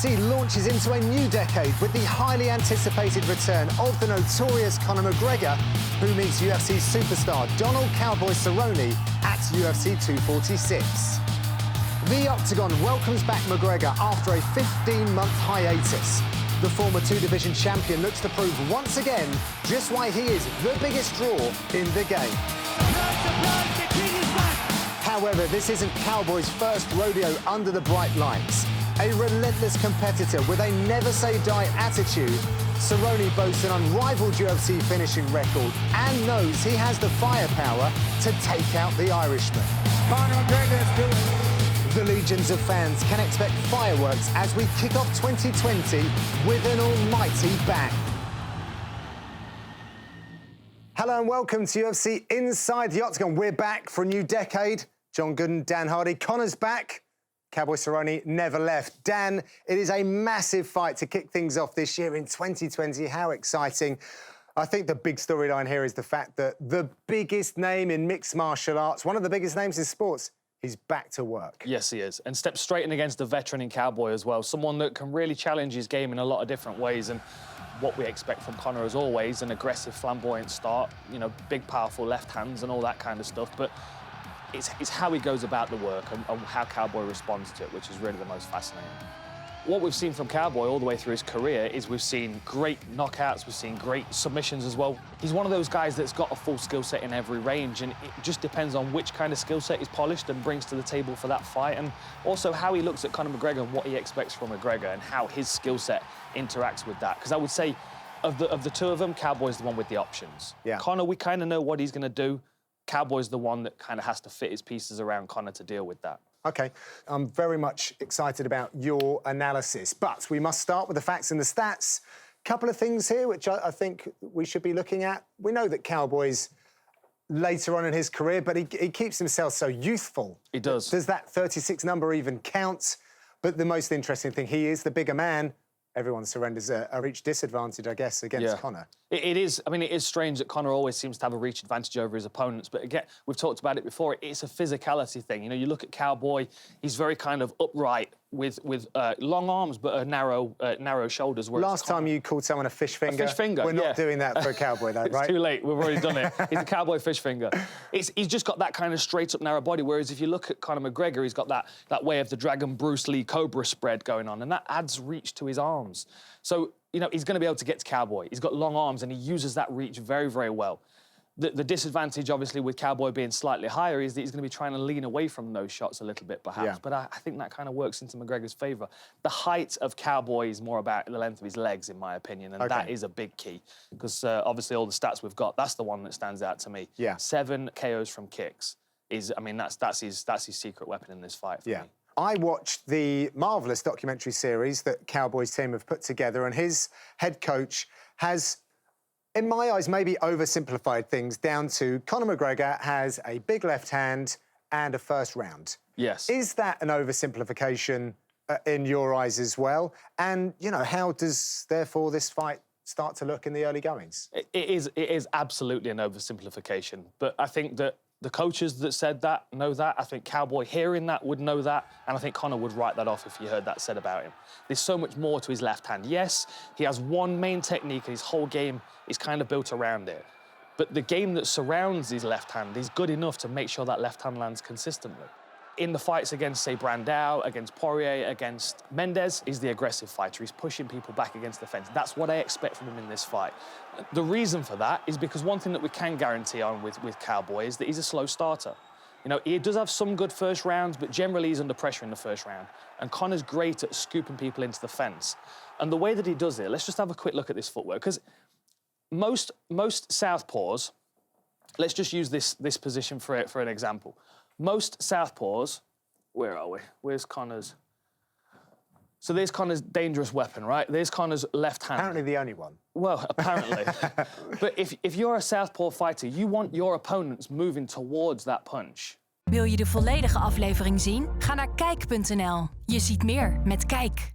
UFC launches into a new decade with the highly anticipated return of the notorious Conor McGregor, who meets UFC superstar Donald Cowboy Cerrone at UFC 246. The Octagon welcomes back McGregor after a 15-month hiatus. The former two-division champion looks to prove once again just why he is the biggest draw in the game. However, this isn't Cowboy's first rodeo under the bright lights. A relentless competitor with a never-say-die attitude, Cerrone boasts an unrivaled UFC finishing record and knows he has the firepower to take out the Irishman. Conor McGregor, do it. The legions of fans can expect fireworks as we kick off 2020 with an almighty bang. Hello and welcome to UFC Inside the Octagon. We're back for a new decade. John Gooden, Dan Hardy, Conor's back. Cowboy Cerrone never left. Dan, it is a massive fight to kick things off this year in 2020. How exciting. I think the big storyline here is the fact that the biggest name in mixed martial arts, one of the biggest names in sports, he's back to work. Yes, he is. And steps straight in against a veteran in Cowboy as well. Someone that can really challenge his game in a lot of different ways. And what we expect from Conor, as always, an aggressive, flamboyant start, you know, big, powerful left hands and all that kind of stuff. But it's how he goes about the work and how Cowboy responds to it, which is really the most fascinating. What we've seen from Cowboy all the way through his career is we've seen great knockouts, we've seen great submissions as well. He's one of those guys that's got a full skill set in every range, and it just depends on which kind of skill set he's polished and brings to the table for that fight, and also how he looks at Conor McGregor and what he expects from McGregor and how his skill set interacts with that. Because I would say of the two of them, Cowboy's the one with the options. Yeah. Conor, we kind of know what he's going to do. Cowboy's the one that kind of has to fit his pieces around Conor to deal with that. OK, I'm very much excited about your analysis, but we must start with the facts and the stats. Couple of things here which I think we should be looking at. We know that Cowboy's later on in his career, but he keeps himself so youthful. He does. Does that 36 number even count? But the most interesting thing, he is the bigger man. Everyone surrenders a reach disadvantage, I guess, against Conor. It is. I mean, it is strange that Conor always seems to have a reach advantage over his opponents. But again, we've talked about it before. It's a physicality thing. You know, you look at Cowboy, he's very kind of upright with long arms but narrow shoulders. Last time you called someone a fish finger. A fish finger, We're not doing that for a Cowboy, though, right? It's too late. We've already done it. He's a Cowboy fish finger. He's just got that kind of straight-up narrow body, whereas if you look at Conor McGregor, he's got that way of the Dragon Bruce Lee Cobra spread going on, and that adds reach to his arms. So, you know, he's going to be able to get to Cowboy. He's got long arms, and he uses that reach very, very well. The disadvantage, obviously, with Cowboy being slightly higher is that he's going to be trying to lean away from those shots a little bit, perhaps. Yeah. But I think that kind of works into McGregor's favour. The height of Cowboy is more about the length of his legs, in my opinion, and that is a big key. Because, obviously, all the stats we've got, that's the one that stands out to me. Yeah. 7 KOs from kicks is, I mean, that's his secret weapon in this fight for me. I watched the marvellous documentary series that Cowboy's team have put together, and his head coach has, in my eyes, maybe oversimplified things down to Conor McGregor has a big left hand and a first round. Yes. Is that an oversimplification in your eyes as well? And, you know, how does, therefore, this fight start to look in the early goings? It is absolutely an oversimplification, but I think that the coaches that said that know that. I think Cowboy hearing that would know that, and I think Conor would write that off if he heard that said about him. There's so much more to his left hand. Yes, he has one main technique, and his whole game is kind of built around it. But the game that surrounds his left hand is good enough to make sure that left hand lands consistently. In the fights against, say, Brandao, against Poirier, against Mendes, he's the aggressive fighter. He's pushing people back against the fence. That's what I expect from him in this fight. The reason for that is because one thing that we can guarantee on with Cowboy is that he's a slow starter. You know, he does have some good first rounds, but generally he's under pressure in the first round. And Conor's great at scooping people into the fence. And the way that he does it, let's just have a quick look at this footwork, because most southpaws, let's just use this position for an example. Most southpaws, where are we? Where's Conor's? So there's Conor's dangerous weapon, right? There's Conor's left hand. Apparently the only one. Well, apparently. But if you're a southpaw fighter, you want your opponents moving towards that punch. Wil je de volledige aflevering zien? Ga naar kijk.nl. Je ziet meer met Kijk.